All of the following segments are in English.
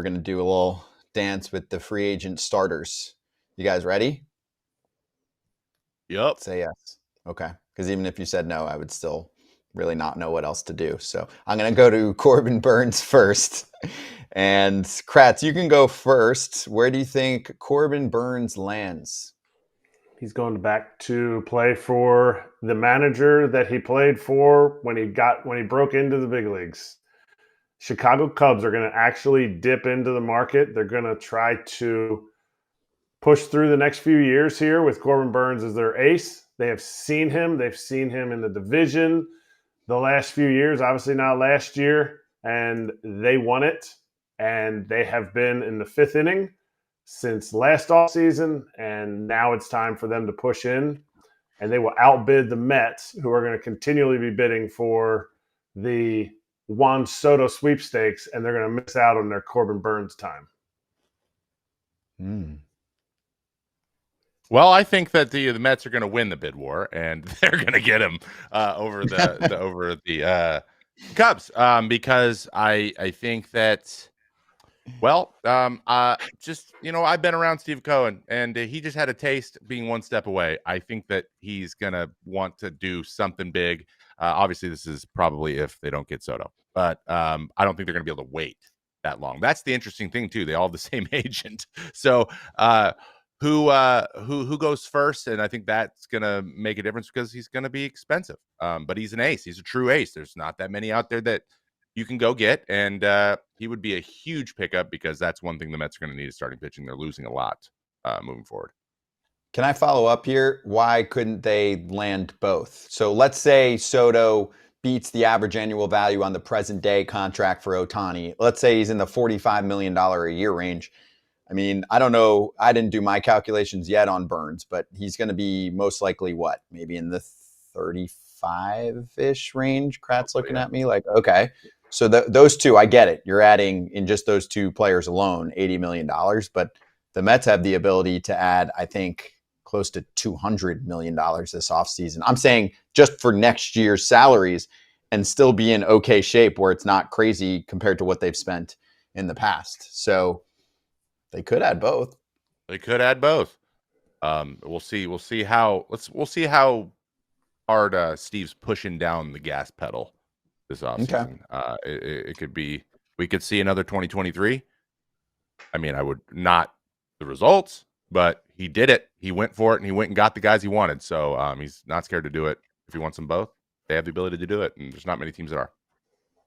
We're going to do a little dance with the free agent starters. You guys ready? Yep. Say yes. Okay. Because even if you said no, I would still really not know what else to do. So I'm going to go to Corbin Burnes first. And Kratz, you can go first. Where do you think Corbin Burnes lands? He's going back to play for the manager that he played for when he broke into the big leagues. Chicago Cubs are going to actually dip into the market. They're going to try to push through the next few years here with Corbin Burnes as their ace. They have seen him. They've seen him in the division the last few years, obviously not last year, and they won it. And they have been in the fifth inning since last offseason, and now it's time for them to push in. And they will outbid the Mets, who are going to continually be bidding for the Juan Soto sweepstakes, and they're going to miss out on their Corbin Burnes time. Well, I think that the Mets are going to win the bid war, and they're going to get him over the Cubs because I think that. Well, just I've been around Steve Cohen, and he just had a taste being one step away. I think that he's gonna want to do something big. Obviously, this is probably if they don't get Soto, but I don't think they're gonna be able to wait that long. That's the interesting thing too. They all have the same agent, so who goes first? And I think that's gonna make a difference because he's gonna be expensive. But he's an ace. He's a true ace. There's not that many out there that you can go get, and he would be a huge pickup because that's one thing the Mets are going to need is starting pitching. They're losing a lot moving forward. Can I follow up here? Why couldn't they land both? So let's say Soto beats the average annual value on the present day contract for Ohtani. Let's say he's in the $45 million a year range. I mean, I don't know. I didn't do my calculations yet on Burnes, but he's going to be most likely what? Maybe in the 35-ish range. Kratz looking at me like, okay. So those two, I get it. You're adding in just those two players alone, $80 million. But the Mets have the ability to add, I think, close to $200 million this offseason. I'm saying just for next year's salaries and still be in okay shape where it's not crazy compared to what they've spent in the past. So they could add both. They could add both. We'll see. We'll see how hard Steve's pushing down the gas pedal this offseason. Okay. It could be, we could see another 2023. I mean, I would not the results, but he did it. He went for it, and he went and got the guys he wanted. So he's not scared to do it. If he wants them both, they have the ability to do it, and there's not many teams that are.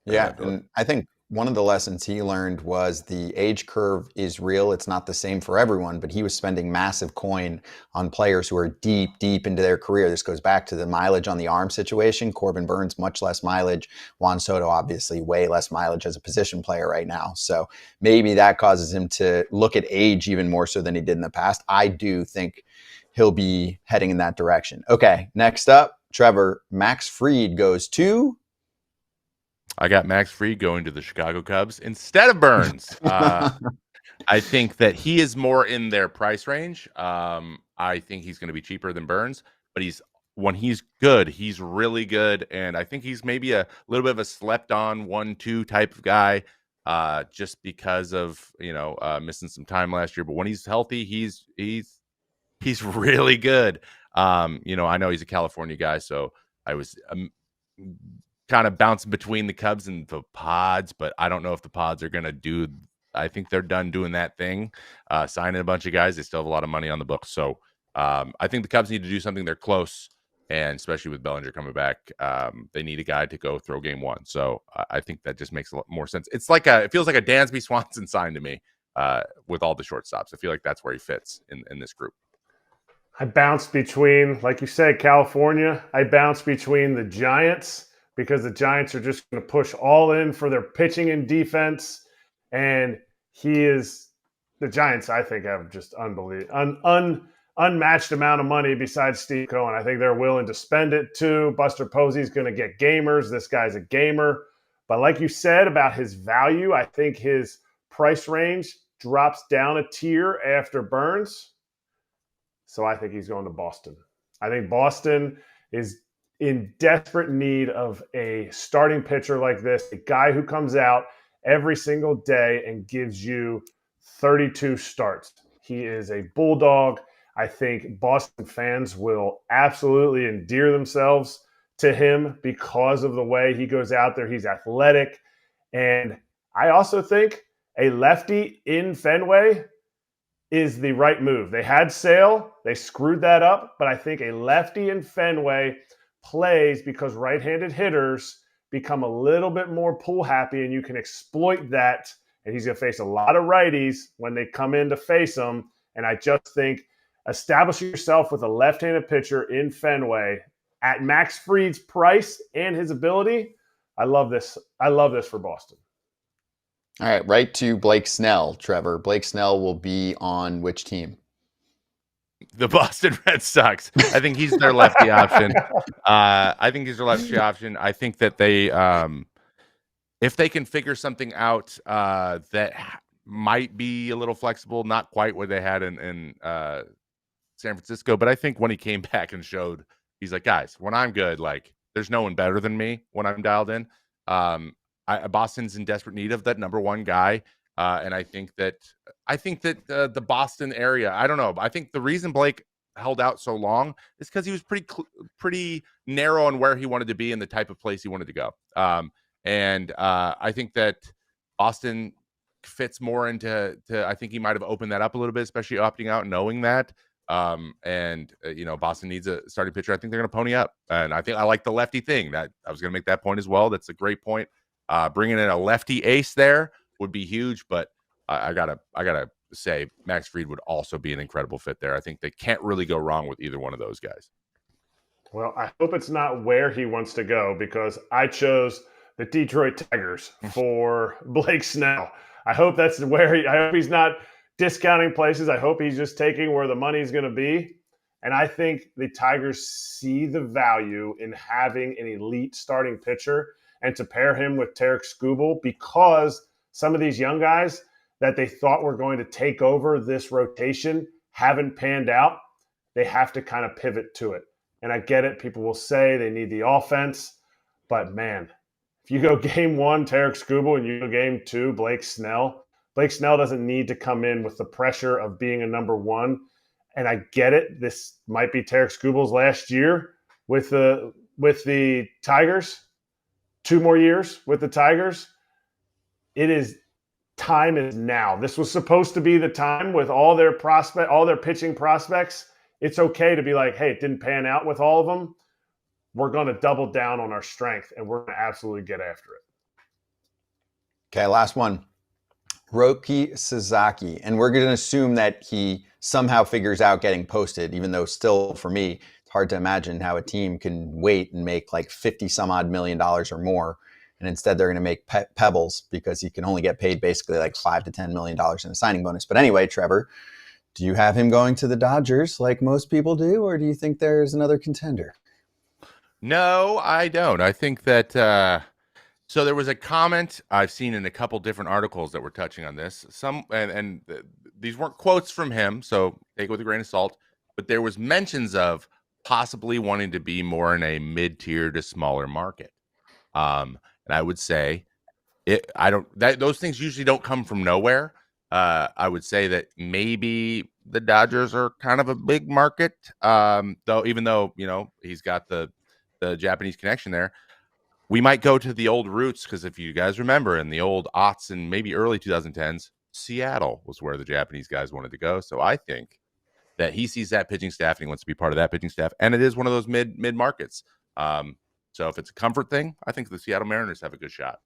Yeah, and I think one of the lessons he learned was the age curve is real. It's not the same for everyone, but he was spending massive coin on players who are deep into their career. This goes back to the mileage on the arm situation. Corbin Burnes, much less mileage. Juan Soto, obviously, way less mileage as a position player right now. So maybe that causes him to look at age even more so than he did in the past. I do think he'll be heading in that direction. Okay, next up, Trevor, Max Fried goes to... I got Max Fried going to the Chicago Cubs instead of Burnes. I think that he is more in their price range. I think he's going to be cheaper than Burnes, but when he's good, he's really good. And I think he's maybe a little bit of a slept on 1-2 type of guy, just because of, missing some time last year. But when he's healthy, he's really good. I know he's a California guy, so I was, kind of bouncing between the Cubs and the Pods, but I don't know if the Pods are going to do. I think they're done doing that thing, signing a bunch of guys. They still have a lot of money on the books. So I think the Cubs need to do something. They're close, and especially with Bellinger coming back, they need a guy to go throw game one. So I think that just makes a lot more sense. It's like it feels like a Dansby Swanson sign to me with all the shortstops. I feel like that's where he fits in this group. I bounce between, like you said, California. I bounce between the Giants, because the Giants are just going to push all in for their pitching and defense. And the Giants, I think, have just unmatched amount of money besides Steve Cohen. I think they're willing to spend it too. Buster Posey's going to get gamers. This guy's a gamer. But like you said about his value, I think his price range drops down a tier after Burnes. So I think he's going to Boston. I think Boston is in desperate need of a starting pitcher like this, a guy who comes out every single day and gives you 32 starts. He is a bulldog. I think Boston fans will absolutely endear themselves to him because of the way he goes out there. He's athletic. And I also think a lefty in Fenway is the right move. They had Sale, they screwed that up, but I think a lefty in Fenway plays because right-handed hitters become a little bit more pull happy, and you can exploit that. And he's going to face a lot of righties when they come in to face him. And I just think establishing yourself with a left-handed pitcher in Fenway at Max Fried's price and his ability, I love this. I love this for Boston. All right, right to Blake Snell, Trevor. Blake Snell will be on which team? The Boston Red Sox. I think he's their lefty option. I think that they, if they can figure something out that might be a little flexible, not quite what they had in San Francisco, but I think when he came back and showed, he's like, guys, when I'm good, like, there's no one better than me when I'm dialed in. Boston's in desperate need of that number one guy. And I think that the Boston area, I don't know. I think the reason Blake held out so long is because he was pretty narrow on where he wanted to be and the type of place he wanted to go. I think that Boston fits more into, I think he might have opened that up a little bit, especially opting out, knowing that. Boston needs a starting pitcher. I think they're going to pony up. And I think I like the lefty thing. That I was going to make that point as well. That's a great point. Bringing in a lefty ace there would be huge, but I gotta say Max Fried would also be an incredible fit there. I think they can't really go wrong with either one of those guys. Well, I hope it's not where he wants to go, because I chose the Detroit Tigers for Blake Snell. I hope that's where I hope he's not discounting places. I hope he's just taking where the money's going to be. And I think the Tigers see the value in having an elite starting pitcher and to pair him with Tarek Skubal, because some of these young guys that they thought were going to take over this rotation haven't panned out. They have to kind of pivot to it. And I get it. People will say they need the offense. But, man, if you go game one, Tarek Skubal, and you go game two, Blake Snell doesn't need to come in with the pressure of being a number one. And I get it. This might be Tarek Skubal's last year with the Tigers. 2 more years with the Tigers. Time is now. This was supposed to be the time with all their pitching prospects. It's okay to be like, hey, it didn't pan out with all of them. We're going to double down on our strength, and we're going to absolutely get after it. Okay, last one. Roki Sasaki. And we're going to assume that he somehow figures out getting posted, even though still, for me, it's hard to imagine how a team can wait and make like $50-some-odd million or more. And instead, they're going to make pebbles because he can only get paid basically like $5 to $10 million in a signing bonus. But anyway, Trevor, do you have him going to the Dodgers like most people do, or do you think there's another contender? No, I don't. I think that so there was a comment I've seen in a couple different articles that were touching on this. These weren't quotes from him, so take it with a grain of salt. But there was mentions of possibly wanting to be more in a mid-tier to smaller market. And I would say those things usually don't come from nowhere. I would say that maybe the Dodgers are kind of a big market, though, even though, he's got the Japanese connection there. We might go to the old roots, because if you guys remember in the old aughts and maybe early 2010s, Seattle was where the Japanese guys wanted to go. So I think that he sees that pitching staff and he wants to be part of that pitching staff. And it is one of those mid markets. So if it's a comfort thing, I think the Seattle Mariners have a good shot.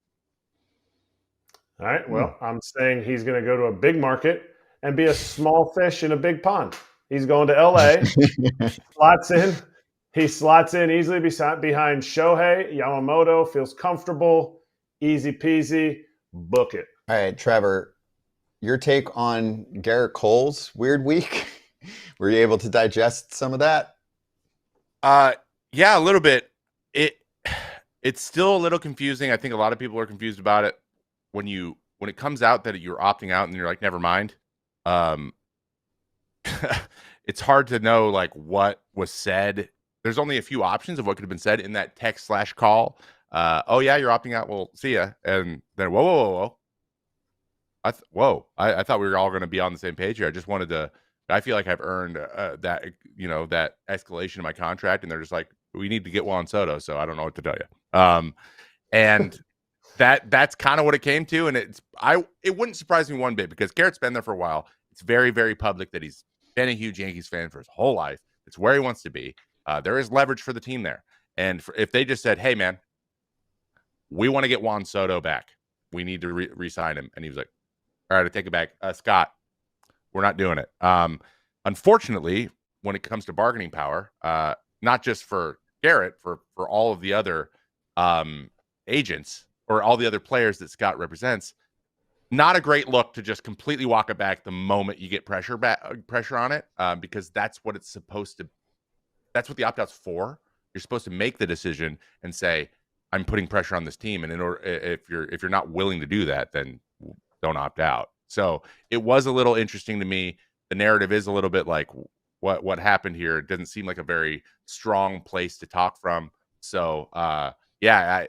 All right. Well, I'm saying he's going to go to a big market and be a small fish in a big pond. He's going to LA, He slots in easily behind Shohei. Yamamoto feels comfortable, easy peasy, book it. All right, Trevor, your take on Gerrit Cole's weird week? Were you able to digest some of that? Yeah, a little bit. It's still a little confusing. I think a lot of people are confused about it when it comes out that you're opting out and you're like, never mind. It's hard to know like what was said. There's only a few options of what could have been said in that text/call. Oh yeah, you're opting out. Well, see ya. And then whoa. I thought we were all going to be on the same page here. I just wanted to. I feel like I've earned that that escalation in my contract, and they're just like, we need to get Juan Soto. So I don't know what to tell you. And that's kind of what it came to, and it wouldn't surprise me one bit because Gerrit's been there for a while. It's very, very public that he's been a huge Yankees fan for his whole life. It's where he wants to be. There is leverage for the team there, and if they just said, "Hey, man, we want to get Juan Soto back. We need to re-sign him," and he was like, "All right, I take it back, Scott. We're not doing it." Unfortunately, when it comes to bargaining power, not just for Gerrit, for all of the other agents or all the other players that Scott represents, not a great look to just completely walk it back the moment you get pressure on it, because that's what it's supposed to. That's what the opt-out's for. You're supposed to make the decision and say, "I'm putting pressure on this team," and in order, if you're not willing to do that, then don't opt out. So it was a little interesting to me. The narrative is a little bit like what happened here. It doesn't seem like a very strong place to talk from. So yeah,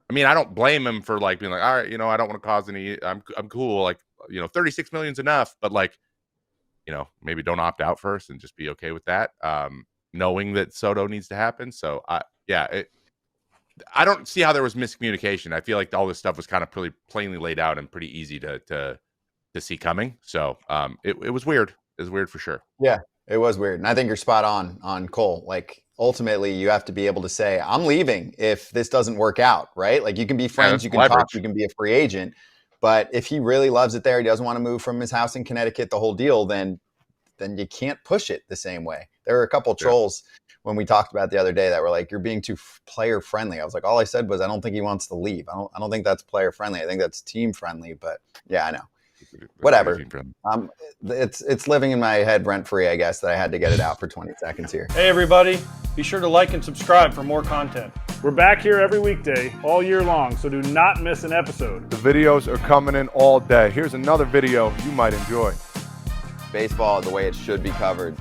I mean, I don't blame him for like being like, all right, I don't want to cause any. I'm cool. Like, 36 million's enough, but like, maybe don't opt out first and just be okay with that. Knowing that Soto needs to happen. So I don't see how there was miscommunication. I feel like all this stuff was kind of pretty plainly laid out and pretty easy to see coming. So it was weird. It was weird for sure. Yeah, it was weird. And I think you're spot on Cole. Like, ultimately, you have to be able to say, I'm leaving if this doesn't work out, right? Like, you can be friends, you can talk, you can be a free agent. But if he really loves it there, he doesn't want to move from his house in Connecticut, the whole deal, then you can't push it the same way. There were a couple trolls when we talked about it the other day that were like, you're being too player friendly. I was like, all I said was, I don't think he wants to leave. I don't think that's player friendly. I think that's team friendly. But yeah, I know. Whatever. It's living in my head rent free, I guess, that I had to get it out for 20 seconds here. Hey, everybody. Be sure to like and subscribe for more content. We're back here every weekday, all year long, so do not miss an episode. The videos are coming in all day. Here's another video you might enjoy. Baseball the way it should be covered.